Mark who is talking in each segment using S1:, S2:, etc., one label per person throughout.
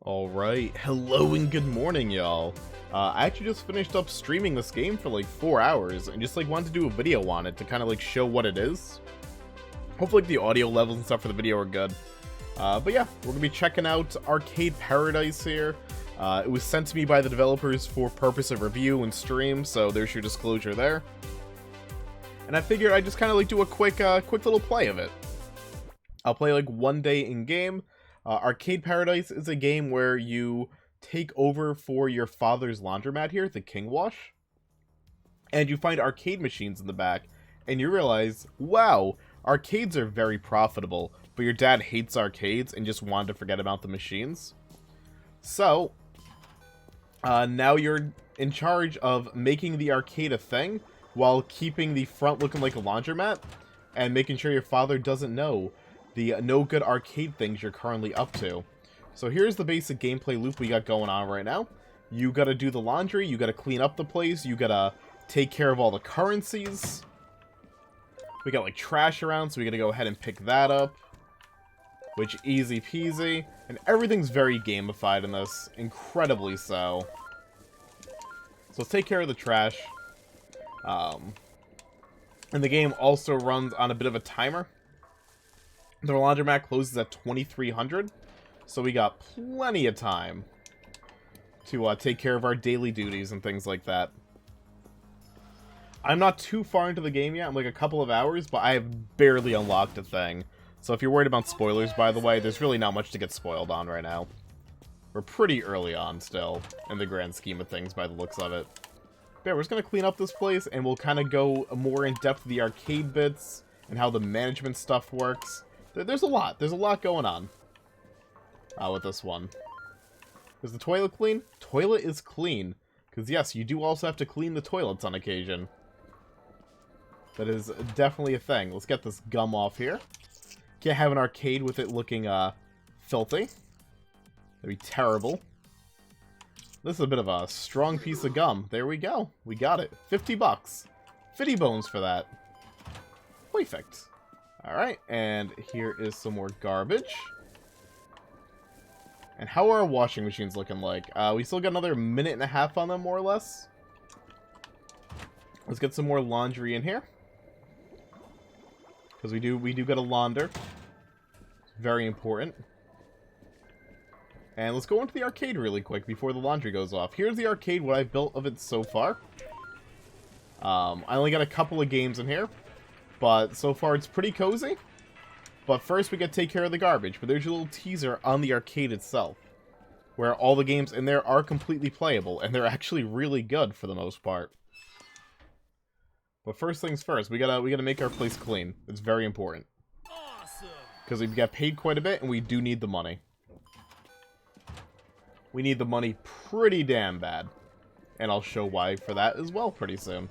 S1: Alright, hello and good morning, y'all. I actually just finished up streaming this game for like 4 hours, and just wanted to do a video on it to kind of show what it is. Hopefully the audio levels and stuff for the video are good. But yeah, we're going to be checking out Arcade Paradise here. It was sent to me by the developers for purpose of review and stream, so there's your disclosure there. And I figured I'd just kind of do a quick little play of it. I'll play one day in game. Arcade Paradise is a game where you take over for your father's laundromat here, the King Wash. And you find arcade machines in the back, and you realize, wow, arcades are very profitable, but your dad hates arcades and just wanted to forget about the machines. So, now you're in charge of making the arcade a thing, while keeping the front looking like a laundromat, and making sure your father doesn't know the no-good arcade things you're currently up to. So here's the basic gameplay loop we got going on right now. You gotta do the laundry, you gotta clean up the place, you gotta take care of all the currencies. We got trash around, so we gotta go ahead and pick that up. Which, easy peasy. And everything's very gamified in this, incredibly so. So let's take care of the trash. And the game also runs on a bit of a timer. The laundromat closes at 2300, so we got plenty of time to take care of our daily duties and things like that. I'm not too far into the game yet, I'm a couple of hours, but I have barely unlocked a thing. So if you're worried about spoilers, by the way, there's really not much to get spoiled on right now. We're pretty early on still, in the grand scheme of things by the looks of it. But yeah, we're just going to clean up this place, and we'll kind of go more in depth to the arcade bits, and how the management stuff works. There's a lot going on with this one. Is the toilet clean? Toilet is clean. Because yes, you do also have to clean the toilets on occasion. That is definitely a thing. Let's get this gum off here. Can't have an arcade with it looking filthy. That'd be terrible. This is a bit of a strong piece of gum. There we go. We got it. 50 bucks. 50 bones for that. Perfect. Alright, and here is some more garbage. And how are our washing machines looking like? We still got another minute and a half on them, more or less. Let's get some more laundry in here. Because we do get a launder. Very important. And let's go into the arcade really quick before the laundry goes off. Here's the arcade, what I've built of it so far. I only got a couple of games in here. But so far it's pretty cozy. But first we gotta take care of the garbage. But there's a little teaser on the arcade itself, where all the games in there are completely playable, and they're actually really good for the most part. But first things first, we gotta make our place clean. It's very important. Awesome. Because we got paid quite a bit, and we do need the money. We need the money pretty damn bad. And I'll show why for that as well pretty soon.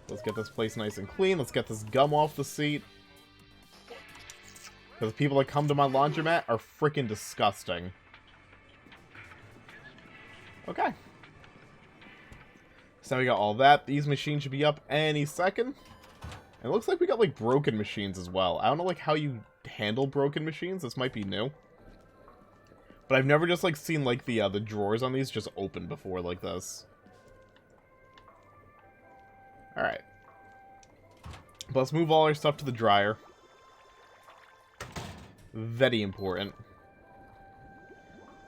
S1: Let's get this place nice and clean. Let's get this gum off the seat. Because the people that come to my laundromat are freaking disgusting. Okay. So now we got all that. These machines should be up any second. And it looks like we got broken machines as well. I don't know how you handle broken machines. This might be new. But I've never just seen the drawers on these just open before like this. Alright. But let's move all our stuff to the dryer. Very important.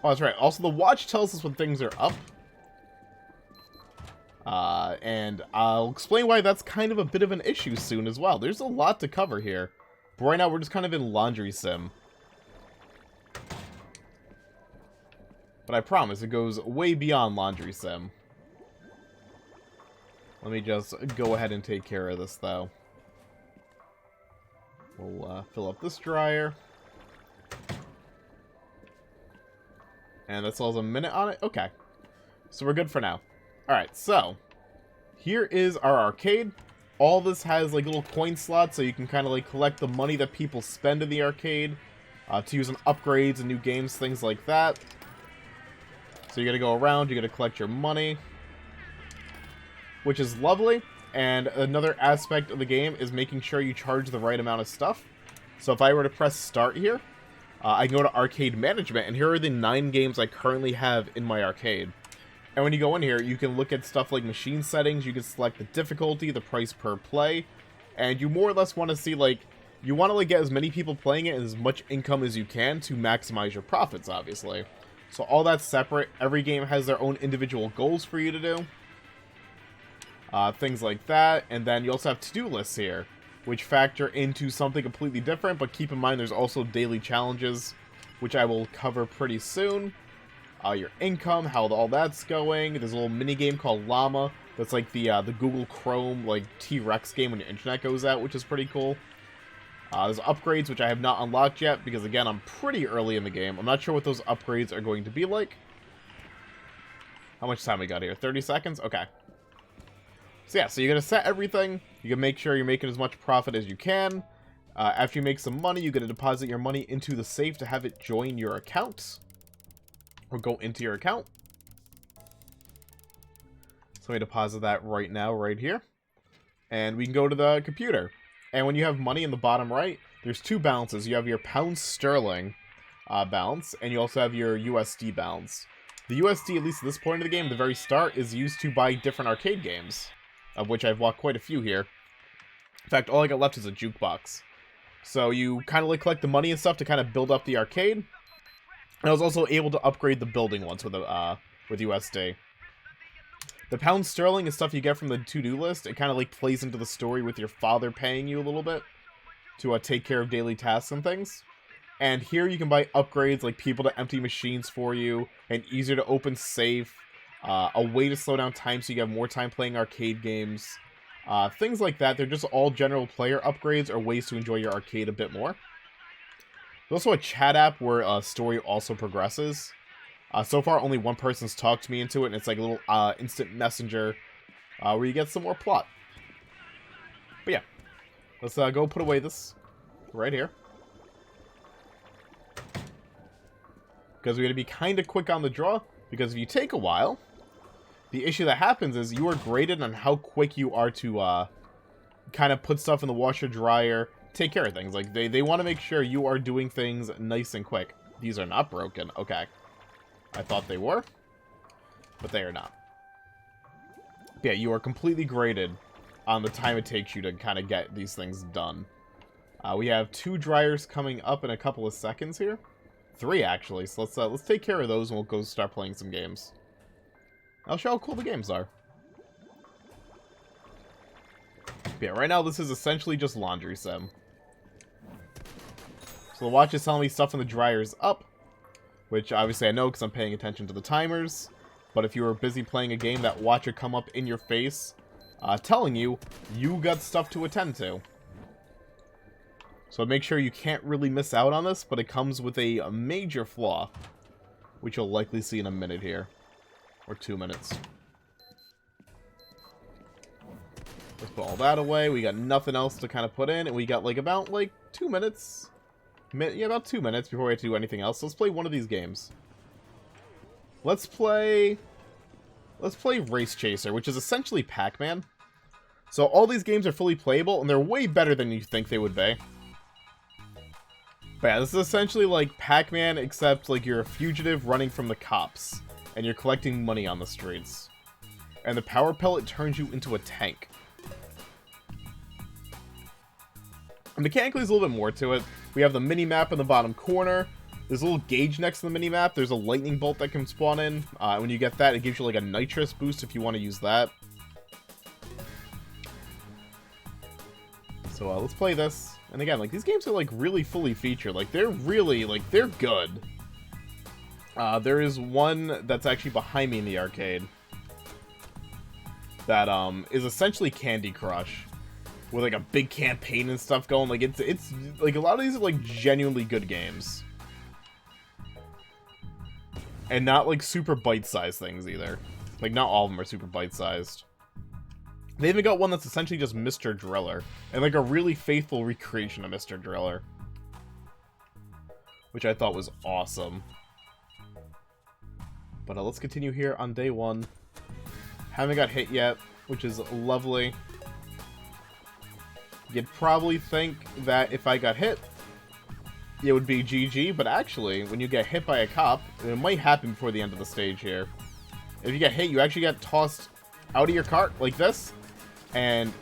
S1: Oh, that's right. Also, the watch tells us when things are up. And I'll explain why that's kind of a bit of an issue soon as well. There's a lot to cover here. But right now, we're just kind of in laundry sim. But I promise, it goes way beyond laundry sim. Let me just go ahead and take care of this, though. We'll fill up this dryer. And that still has a minute on it? Okay. So we're good for now. Alright, so here is our arcade. All this has little coin slots, so you can kind of collect the money that people spend in the arcade to use on upgrades and new games, things like that. So you gotta go around, you gotta collect your money, which is lovely. And another aspect of the game is making sure you charge the right amount of stuff. So if I were to press start here, I can go to arcade management, and here are the 9 games I currently have in my arcade. And when you go in here, you can look at stuff like machine settings, you can select the difficulty, the price per play, and you more or less want to see, like, you want to like get as many people playing it and as much income as you can to maximize your profits, obviously. So all that's separate. Every game has their own individual goals for you to do. Things like that. And then you also have to-do lists here, which factor into something completely different, but keep in mind there's also daily challenges, which I will cover pretty soon. Your income, how all that's going. There's a little mini game called Llama that's like the Google Chrome like T-Rex game when your internet goes out, which is pretty cool. There's upgrades, which I have not unlocked yet, because again, I'm pretty early in the game. I'm not sure what those upgrades are going to be like. How much time we got here? 30 seconds? Okay. So yeah, so you're going to set everything. You can make sure you're making as much profit as you can. After you make some money, you're going to deposit your money into the safe to have it join your account. Or go into your account. So we deposit that right now, right here. And we can go to the computer. And when you have money in the bottom right, there's 2 balances. You have your pound sterling balance, and you also have your USD balance. The USD, at least at this point of the game, the very start, is used to buy different arcade games, of which I've bought quite a few here. In fact, all I got left is a jukebox. So you kind of like collect the money and stuff to kind of build up the arcade. And I was also able to upgrade the building once with USD. The pound sterling is stuff you get from the to-do list. It kind of like plays into the story with your father paying you a little bit to take care of daily tasks and things. And here you can buy upgrades like people to empty machines for you, an easier to open safe, a way to slow down time so you have more time playing arcade games, things like that. They're just all general player upgrades or ways to enjoy your arcade a bit more. There's also a chat app where a story also progresses. So far, only one person's talked me into it, and it's like a little instant messenger where you get some more plot. But yeah, let's go put away this right here. Because we're going to be kind of quick on the draw, because if you take a while, the issue that happens is you are graded on how quick you are to kind of put stuff in the washer dryer, take care of things. Like, they want to make sure you are doing things nice and quick. These are not broken. Okay. I thought they were, but they are not. Yeah, you are completely graded on the time it takes you to kind of get these things done. We have 2 dryers coming up in a couple of seconds here. 3, actually. So let's take care of those and we'll go start playing some games. I'll show how cool the games are. Yeah, right now this is essentially just laundry sim. So the watch is telling me stuff in the dryer's up. Which, obviously, I know because I'm paying attention to the timers. But if you were busy playing a game, that watch would come up in your face, telling you got stuff to attend to. So make sure you can't really miss out on this, but it comes with a major flaw. Which you'll likely see in a minute here. Or 2 minutes. Let's put all that away. We got nothing else to kind of put in. And we got, like, about, 2 minutes. Yeah, about 2 minutes before we have to do anything else. Let's play one of these games. Let's play Race Chaser, which is essentially Pac-Man. So all these games are fully playable, and they're way better than you think they would be. But yeah, this is essentially like Pac-Man, except like you're a fugitive running from the cops, and you're collecting money on the streets. And the power pellet turns you into a tank. Mechanically, there's a little bit more to it. We have the mini-map in the bottom corner. There's a little gauge next to the mini-map. There's a lightning bolt that can spawn in. When you get that, it gives you like a nitrous boost if you want to use that. So let's play this. And again, like, these games are like really fully featured. Like, they're really, like, they're good. There is one that's actually behind me in the arcade. That is essentially Candy Crush. With like a big campaign and stuff going. Like, it's like a lot of these are like genuinely good games. And not like super bite-sized things either. Like, not all of them are super bite-sized. They even got one that's essentially just Mr. Driller. And like a really faithful recreation of Mr. Driller. Which I thought was awesome. But let's continue here on day 1. Haven't got hit yet, which is lovely. You'd probably think that if I got hit, it would be GG, but actually, when you get hit by a cop, it might happen before the end of the stage here. If you get hit, you actually get tossed out of your cart, like this, and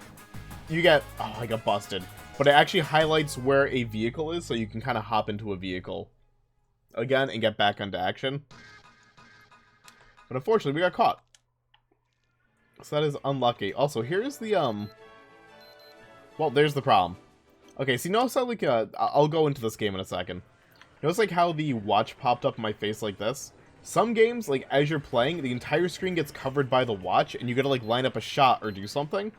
S1: you get... Oh, I got busted. But it actually highlights where a vehicle is, so you can kind of hop into a vehicle again and get back into action. But unfortunately, we got caught. So that is unlucky. Also, here's the, well, there's the problem. Okay, so you notice how, like, I'll go into this game in a second. Notice, like, how the watch popped up in my face like this? Some games, like, as you're playing, the entire screen gets covered by the watch, and you gotta, like, line up a shot or do something.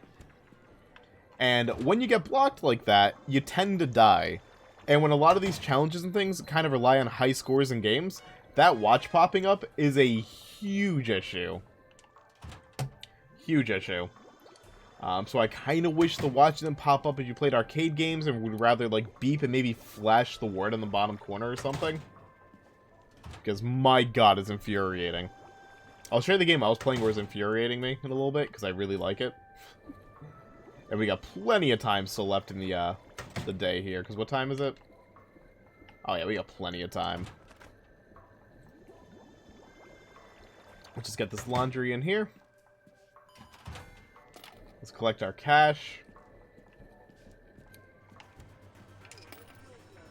S1: And when you get blocked like that, you tend to die. And when a lot of these challenges and things kind of rely on high scores in games, that watch popping up is a huge issue. Huge issue. So I kind of wish the watch didn't pop up if you played arcade games and would rather, like, beep and maybe flash the word in the bottom corner or something. Because, my god, it's infuriating. I'll show you the game I was playing where it's infuriating me in a little bit, because I really like it. And we got plenty of time still left in the day here, because what time is it? Oh yeah, we got plenty of time. Let's just get this laundry in here. Let's collect our cash.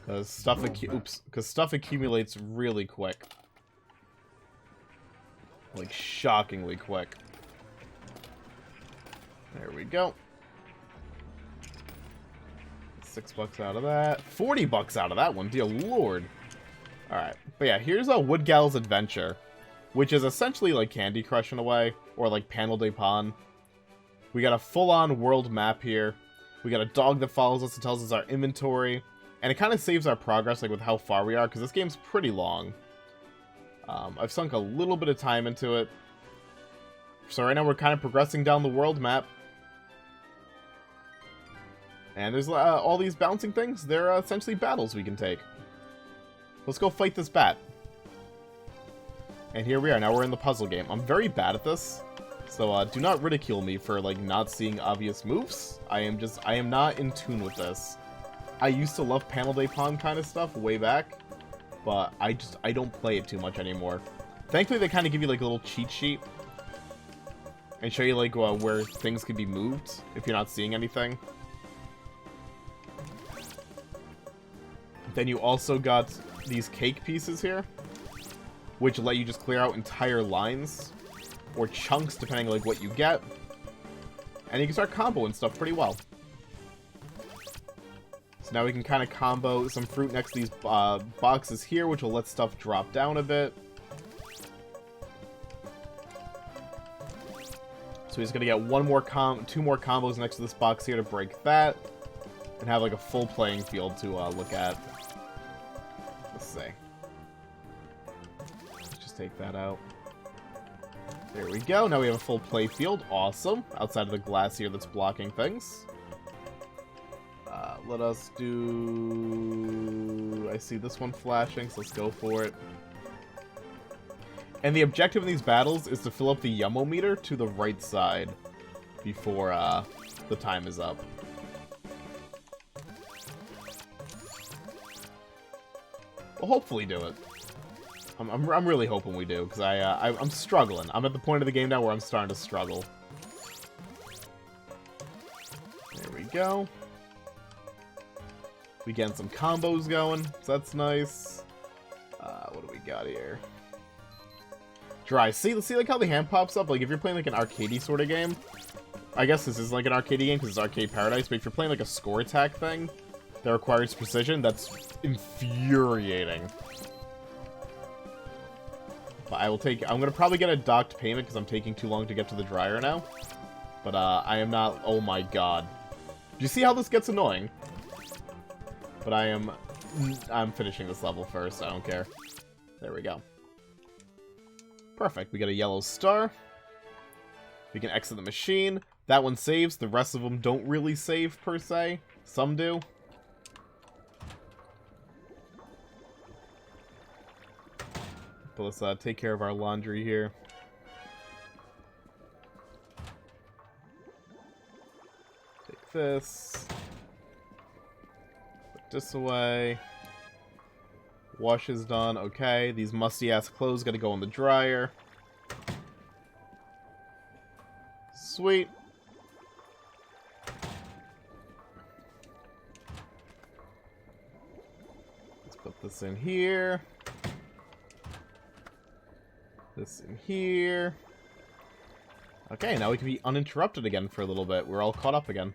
S1: Because stuff accumulates really quick. Like, shockingly quick. There we go. $6 out of that. $40 out of that one, dear lord. Alright, but yeah, here's a Wood Gal's Adventure, which is essentially like Candy Crush in a way, or like Panel de Pon. We got a full-on world map here. We got a dog that follows us and tells us our inventory, and it kind of saves our progress, like with how far we are, because this game's pretty long. I've sunk a little bit of time into it. So right now we're kind of progressing down the world map. And there's all these bouncing things. They're essentially battles we can take. Let's go fight this bat. And here we are. Now we're in the puzzle game. I'm very bad at this. So do not ridicule me for, like, not seeing obvious moves. I am not in tune with this. I used to love Panel de Pon kind of stuff way back. But I don't play it too much anymore. Thankfully, they kind of give you, like, a little cheat sheet. And show you, like, where things can be moved if you're not seeing anything. Then you also got these cake pieces here, which let you just clear out entire lines, or chunks, depending on, like, what you get. And you can start comboing stuff pretty well. So now we can kind of combo some fruit next to these boxes here, which will let stuff drop down a bit. So he's gonna get two more combos next to this box here to break that, and have, like, a full playing field to look at. Let's see. Let's just take that out. There we go. Now we have a full play field. Awesome. Outside of the glass here that's blocking things. Let us do... I see this one flashing, so let's go for it. And the objective in these battles is to fill up the Yummo meter to the right side before the time is up. We'll hopefully do it. I'm really hoping we do, because I'm struggling. I'm at the point of the game now where I'm starting to struggle. There we go. We getting some combos going, so that's nice. What do we got here? Dry. See, like how the hand pops up? Like, if you're playing like an arcadey sort of game, I guess this is like an arcadey game because it's Arcade Paradise, but if you're playing like a score attack thing that requires precision, that's infuriating. But I'm gonna probably get a docked payment because I'm taking too long to get to the dryer now. But I am not. Oh my god! Do you see how this gets annoying? But I'm finishing this level first. I don't care. There we go. Perfect. We got a yellow star. We can exit the machine. That one saves. The rest of them don't really save per se. Some do. But let's take care of our laundry here. Take this. Put this away. Wash is done. Okay, these musty-ass clothes gotta go in the dryer. Sweet. Let's put this in here. This in here. Okay, now we can be uninterrupted again for a little bit. We're all caught up again.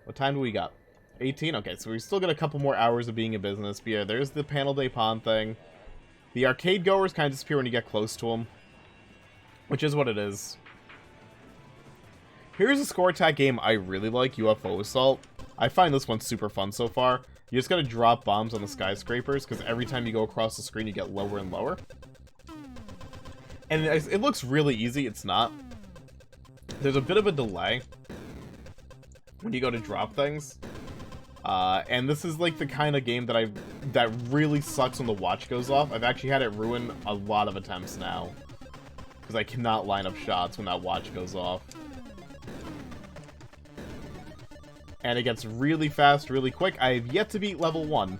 S1: What time do we got? 18? Okay, so we still got a couple more hours of being in business. But yeah, there's the Panel de Pon thing. The arcade goers kind of disappear when you get close to them. Which is what it is. Here's a score attack game I really like, Ufo Assault. I find this one super fun so far. You just gotta drop bombs on the skyscrapers, because every time you go across the screen you get lower and lower. And it looks really easy, it's not. There's a bit of a delay when you go to drop things. And this is like the kind of game that really sucks when the watch goes off. I've actually had it ruin a lot of attempts now. Because I cannot line up shots when that watch goes off. And it gets really fast, really quick. I have yet to beat level 1.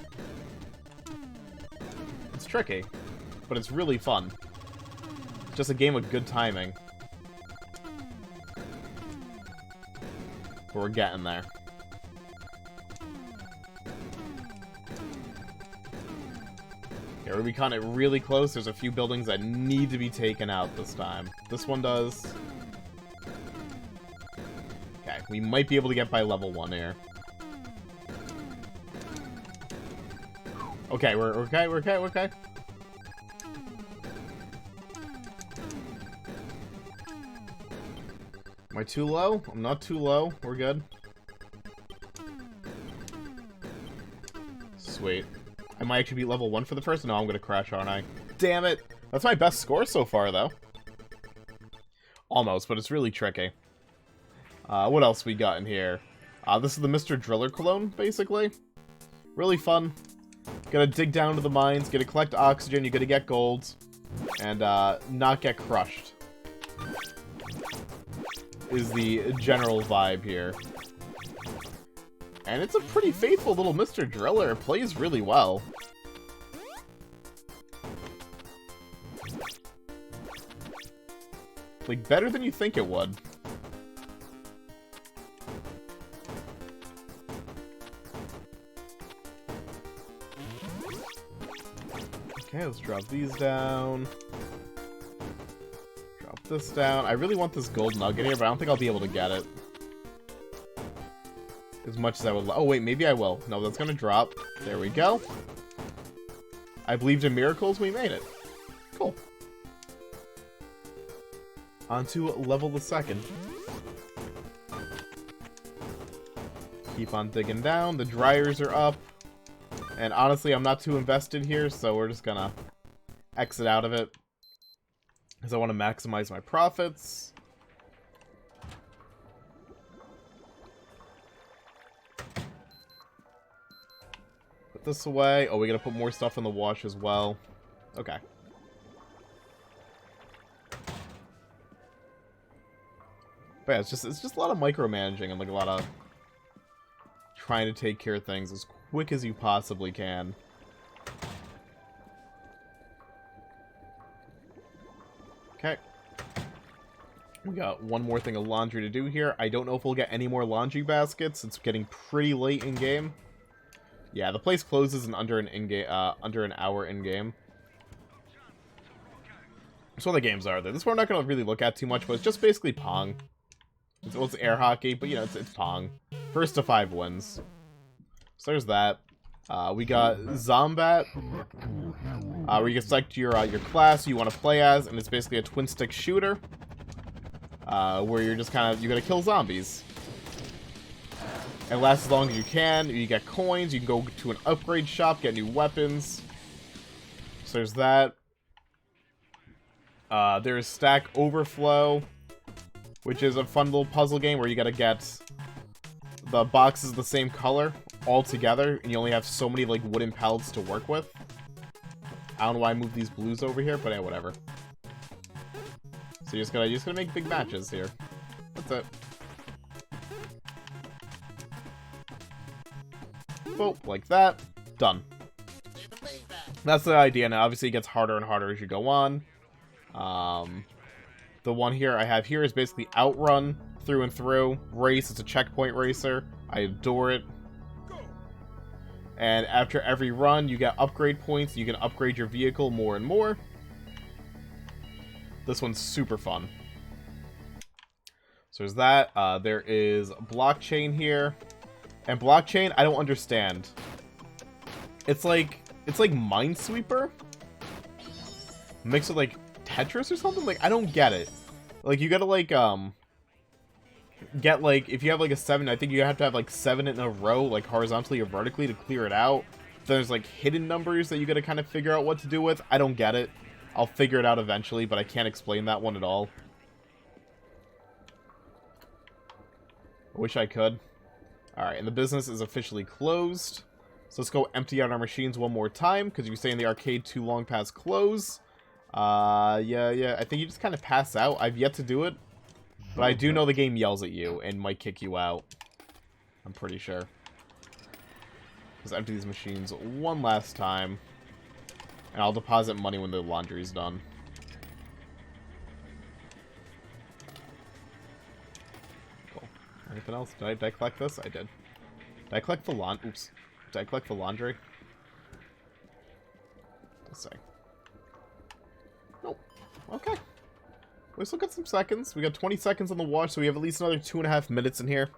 S1: It's tricky, but it's really fun. It's just a game of good timing. But we're getting there. Here we con it really close. There's a few buildings that need to be taken out this time. This one does. Okay, we might be able to get by level 1 here. Okay, we're okay. Am I too low? I'm not too low. We're good. Sweet. I might actually be level 1 for the first. No, I'm gonna crash, aren't I? Damn it! That's my best score so far, though. Almost, but it's really tricky. What else we got in here? This is the Mr. Driller cologne, basically. Really fun. Gotta dig down to the mines, gotta collect oxygen, you gotta get gold, and not get crushed. Is the general vibe here. And it's a pretty faithful little Mr. Driller. It plays really well. Like, better than you think it would. Okay, let's drop these down. Drop this down. I really want this gold nugget here, but I don't think I'll be able to get it. As much as I would. Oh, wait, maybe I will. No, that's gonna drop. There we go. I believed in miracles, we made it. Cool. On to level the second. Keep on digging down. The dryers are up. And honestly, I'm not too invested here, so we're just gonna exit out of it. Because I want to maximize my profits. Put this away. Oh, we gotta put more stuff in the wash as well. Okay. But yeah, it's just a lot of micromanaging and like a lot of trying to take care of things as quick as you possibly can. Okay. We got one more thing of laundry to do here. I don't know if we'll get any more laundry baskets. It's getting pretty late in game. Yeah, the place closes in under an hour in game. So the games are there. This one we're not going to really look at too much, but it's just basically Pong. It's air hockey, but you know, it's Pong. First to 5 wins. So there's that. We got Zombat, where you can select your class you want to play as, and it's basically a twin-stick shooter, where you're just you gotta kill zombies. It lasts as long as you can. You get coins. You can go to an upgrade shop, get new weapons. So there's that. There's Stack Overflow, which is a fun little puzzle game where you gotta get the boxes the same color all together, and you only have so many like wooden pallets to work with. I don't know why I moved these blues over here, but yeah, whatever. So you're just gonna make big matches here. That's it. Boop, like that. Done. That's the idea. Now, obviously, it gets harder and harder as you go on. The one here I have here is basically Outrun through and through. Race, it's a checkpoint racer. I adore it. And after every run, you get upgrade points. You can upgrade your vehicle more and more. This one's super fun. So there's that. There is blockchain here. And blockchain, I don't understand. It's like Minesweeper mixed with like Tetris or something. Like, I don't get it. Like, you gotta like get like, if you have like a 7, I think you have to have like 7 in a row, like horizontally or vertically, to clear it out. There's like hidden numbers that you gotta kind of figure out what to do with. I don't get it. I'll figure it out eventually, but I can't explain that one at all. I wish I could. Alright, and the business is officially closed. So let's go empty out our machines one more time, because you stay in the arcade too long past close. Yeah, I think you just kind of pass out. I've yet to do it, but I do know the game yells at you and might kick you out. I'm pretty sure. Let's empty these machines one last time, and I'll deposit money when the laundry's done. Cool. Anything else? Did I collect this? I did. Did I collect the Oops. Did I collect the laundry? Let's see. Nope. Okay. We still got some seconds. We got 20 seconds on the watch, so we have at least another 2.5 minutes in here.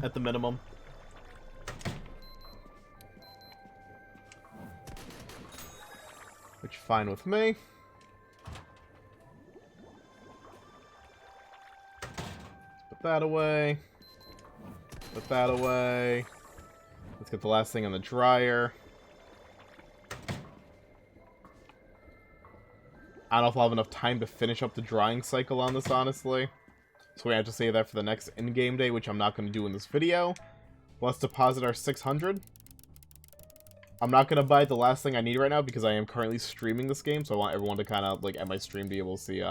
S1: At the minimum. Which, fine with me. Let's put that away. Put that away. Let's get the last thing in the dryer. I don't know if I'll have enough time to finish up the drying cycle on this, honestly. So we have to save that for the next in-game day, which I'm not going to do in this video. Let's deposit our 600. I'm not going to buy the last thing I need right now because I am currently streaming this game. So I want everyone to kind of, like, at my stream be able to see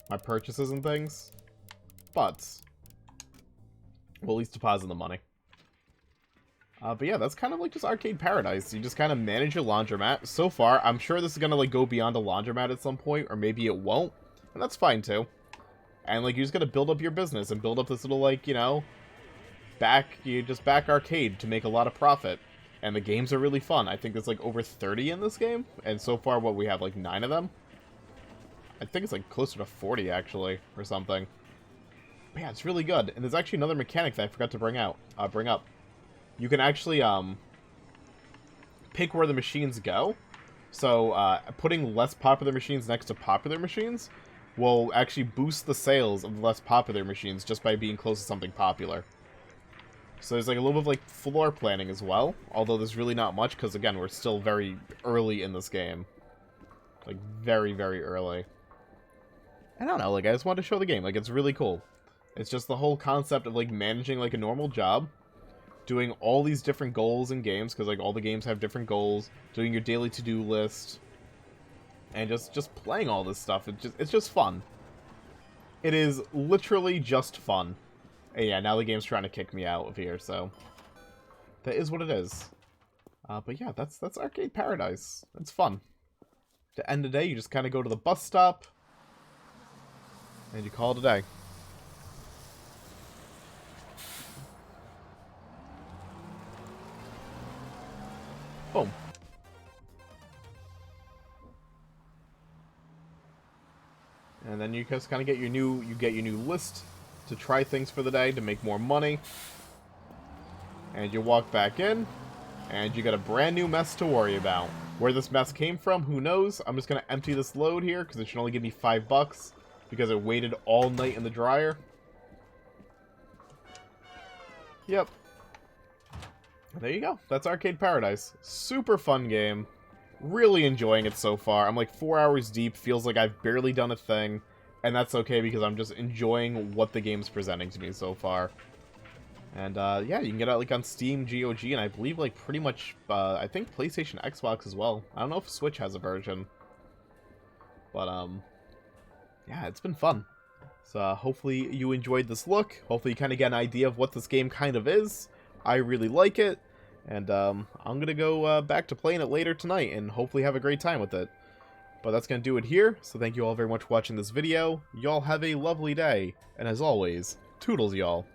S1: my purchases and things. But we'll at least deposit the money. But yeah, that's kind of like just arcade paradise. You just kind of manage your laundromat. So far, I'm sure this is going to like go beyond a laundromat at some point, or maybe it won't. And that's fine too. And like, you're just going to build up your business and build up this little, like, you know, you just back arcade to make a lot of profit. And the games are really fun. I think there's like over 30 in this game. And so far, what we have, like 9 of them? I think it's like closer to 40 actually, or something. But yeah, it's really good. And there's actually another mechanic that I forgot to bring up. You can actually pick where the machines go. So putting less popular machines next to popular machines will actually boost the sales of the less popular machines just by being close to something popular. So there's like a little bit of like floor planning as well, although there's really not much because again, we're still very early in this game. Like very, very early. I don't know, like I just wanted to show the game. Like it's really cool. It's just the whole concept of like managing like a normal job, doing all these different goals in games, because like all the games have different goals, doing your daily to-do list, and just playing all this stuff. It's just fun. It is literally just fun. And yeah, now the game's trying to kick me out of here, so that is what it is. But yeah, that's arcade paradise. It's fun. To end the day, you just kind of go to the bus stop, and you call it a day. Boom. And then you just kind of get your new list to try things for the day to make more money. And you walk back in, and you got a brand new mess to worry about. Where this mess came from, who knows? I'm just going to empty this load here, because it should only give me $5, because it waited all night in the dryer. Yep. There you go. That's Arcade Paradise. Super fun game. Really enjoying it so far. I'm like 4 hours deep. Feels like I've barely done a thing. And that's okay because I'm just enjoying what the game's presenting to me so far. And yeah, you can get it like on Steam, GOG, and I believe like pretty much, I think PlayStation, Xbox as well. I don't know if Switch has a version. But yeah, it's been fun. So hopefully you enjoyed this look. Hopefully you kind of get an idea of what this game kind of is. I really like it, and I'm gonna go back to playing it later tonight and hopefully have a great time with it. But that's gonna do it here, so thank you all very much for watching this video. Y'all have a lovely day, and as always, toodles y'all.